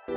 My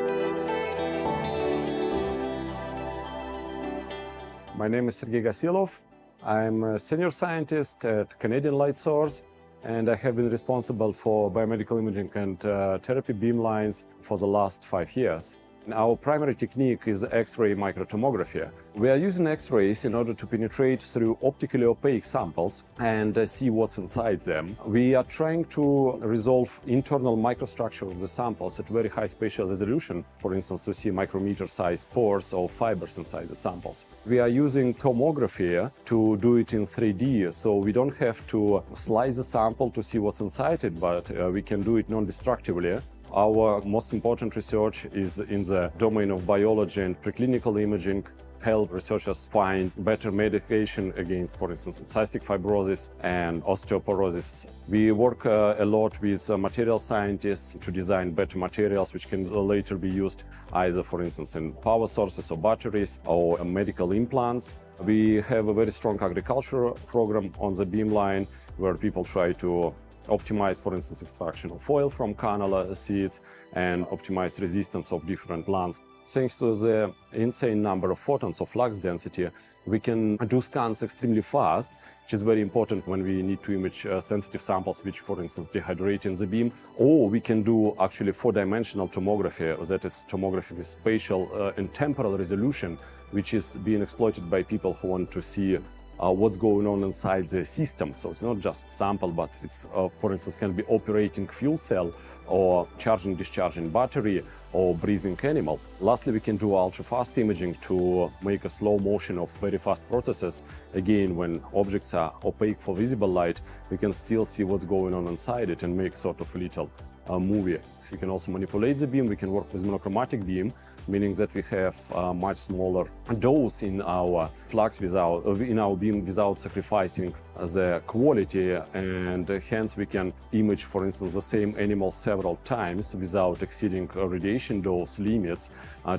name is Sergey Gasilov. I'm a senior scientist at Canadian Light Source, and I have been responsible for biomedical imaging and therapy beamlines for the last 5 years. Our primary technique is X-ray microtomography. We are using X-rays in order to penetrate through optically opaque samples and see what's inside them. We are trying to resolve internal microstructure of the samples at very high spatial resolution, for instance, to see micrometer-sized pores or fibers inside the samples. We are using tomography to do it in 3D, so we don't have to slice the sample to see what's inside it, but we can do it non-destructively. Our most important research is in the domain of biology and preclinical imaging. Help researchers find better medication against, for instance, cystic fibrosis and osteoporosis. We work a lot with material scientists to design better materials which can later be used either, for instance, in power sources or batteries or medical implants. We have a very strong agricultural program on the Beamline where people try to optimize, for instance, extraction of oil from canola seeds and optimize resistance of different plants. Thanks to the insane number of photons of flux density, we can do scans extremely fast, which is very important when we need to image sensitive samples, which, for instance, dehydrate in the beam. Or we can do actually 4-dimensional tomography, that is tomography with spatial and temporal resolution, which is being exploited by people who want to see what's going on inside the system. So it's not just sample, but it's, for instance, can be operating fuel cell or charging, discharging battery or breathing animal. Lastly, we can do ultra-fast imaging to make a slow motion of very fast processes. Again, when objects are opaque for visible light, we can still see what's going on inside it and make sort of a little movie. So we can also manipulate the beam. We can work with monochromatic beam, meaning that we have a much smaller dose in our flux in our beam without sacrificing the quality, and hence we can image, for instance, the same animal several times without exceeding radiation dose limits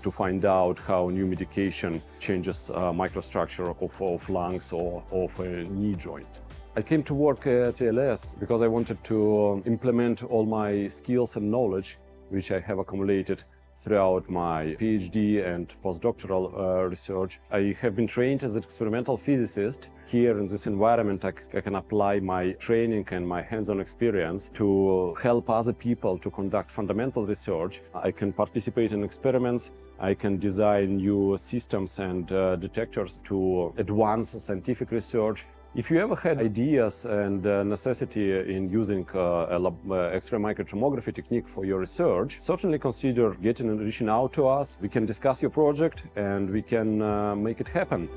to find out how new medication changes microstructure of lungs or of a knee joint. I came to work at c.l.s. because I wanted to implement all my skills and knowledge, which I have accumulated throughout my PhD and postdoctoral research. I have been trained as an experimental physicist. Here in this environment, I can apply my training and my hands-on experience to help other people to conduct fundamental research. I can participate in experiments. I can design new systems and detectors to advance scientific research. If you ever had ideas and necessity in using X-ray microtomography technique for your research, certainly consider reaching out to us. We can discuss your project and we can make it happen.